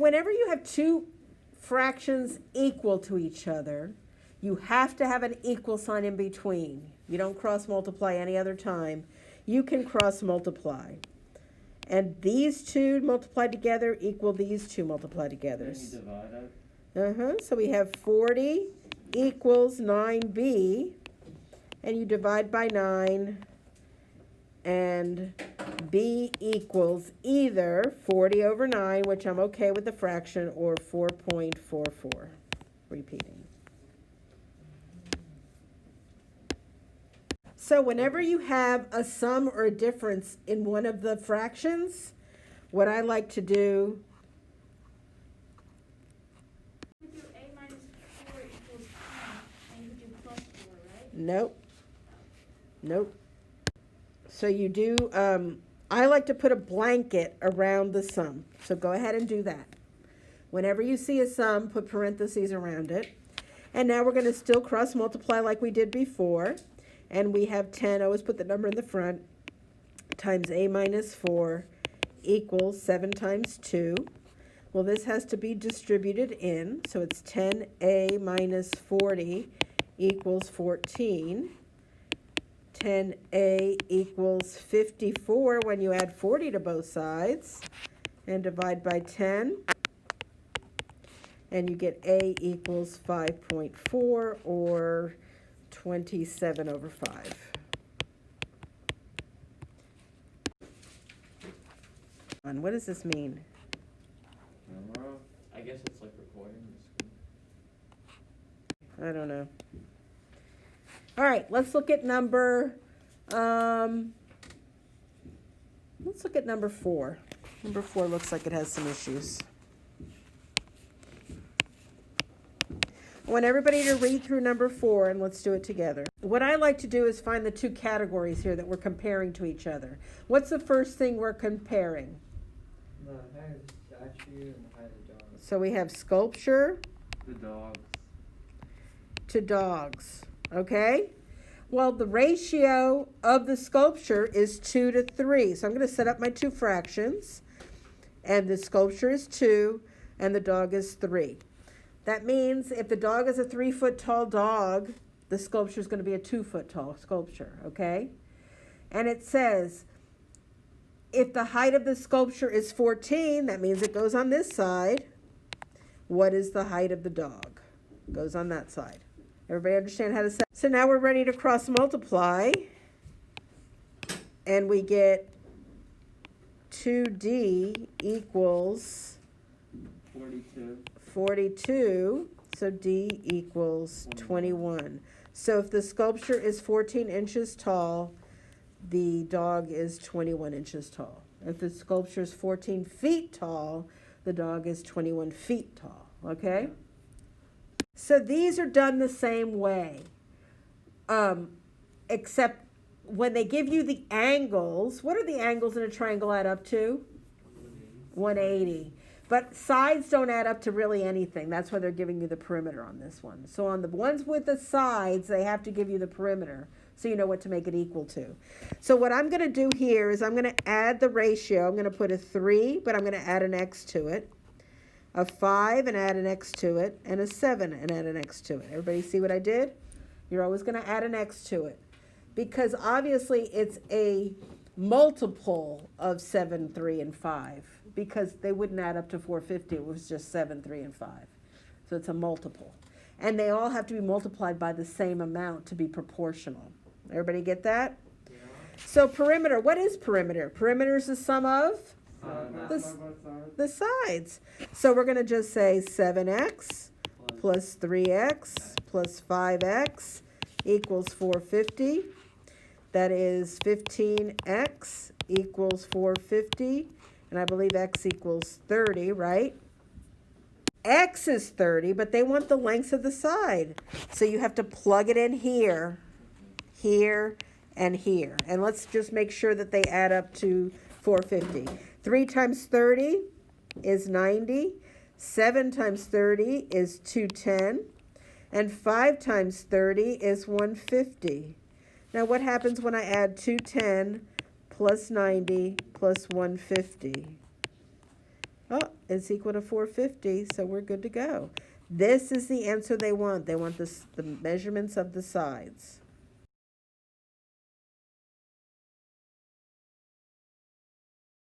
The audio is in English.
Whenever you have two fractions equal to each other, you have to have an equal sign in between. You don't cross multiply any other time. You can cross multiply. And these two multiplied together equal these two multiplied together. Can you divide it? So we have 40 equals 9b, and you divide by 9, and b equals either 40 over 9, which I'm okay with the fraction, or 4.44. Repeating. So whenever you have a sum or a difference in one of the fractions, what I like to do... You do a minus 4 equals 10, and you do plus 4, right? Nope. Nope. So you do, I like to put a blanket around the sum. So go ahead and do that. Whenever you see a sum, put parentheses around it. And now we're going to still cross multiply like we did before. And we have 10, always put the number in the front, times a minus 4 equals 7 times 2. Well, this has to be distributed in, so it's 10a minus 40 equals 14. 10a equals 54 when you add 40 to both sides, and divide by 10. And you get a equals 5.4, or 27 over 5. And what does this mean? I guess it's like recording the screen. I don't know. All right, let's look at number 4. Number 4 looks like it has some issues. I want everybody to read through number 4, and let's do it together. What I like to do is find the two categories here that we're comparing to each other. What's the first thing we're comparing? The height of the statue and the height of the dog. So we have sculpture The dogs. to dogs, okay? Well, the ratio of the sculpture is 2 to 3. So I'm going to set up my two fractions, and the sculpture is 2, and the dog is 3. That means if the dog is a 3-foot tall dog, the sculpture is going to be a 2-foot tall sculpture, okay? And it says, if the height of the sculpture is 14, that means it goes on this side. What is the height of the dog? It goes on that side. Everybody understand how to set? So now we're ready to cross multiply. And we get 2d equals 42, so d equals 21. So if the sculpture is 14 inches tall, the dog is 21 inches tall. If the sculpture is 14 feet tall, the dog is 21 feet tall, okay? So these are done the same way, except when they give you the angles, what are the angles in a triangle add up to? 180. But sides don't add up to really anything. That's why they're giving you the perimeter on this one. So on the ones with the sides, they have to give you the perimeter so you know what to make it equal to. So what I'm going to do here is I'm going to add the ratio. I'm going to put a 3, but I'm going to add an x to it. A 5 and add an x to it. And a 7 and add an x to it. Everybody see what I did? You're always going to add an x to it. Because obviously it's a multiple of 7, 3, and 5. Because they wouldn't add up to 450. It was just 7, 3, and 5. So it's a multiple. And they all have to be multiplied by the same amount to be proportional. Everybody get that? Yeah. So perimeter, what is perimeter? Perimeter is the sum of the sides. So we're going to just say 7x plus 3x plus 5x equals 450. That is 15x equals 450. And I believe x equals 30, right? X is 30, but they want the lengths of the side. So you have to plug it in here, here, and here. And let's just make sure that they add up to 450. 3 times 30 is 90. 7 times 30 is 210. And 5 times 30 is 150. Now what happens when I add 210 plus 90 plus 150? Oh, is equal to 450, so we're good to go. This is the answer they want. They want the measurements of the sides.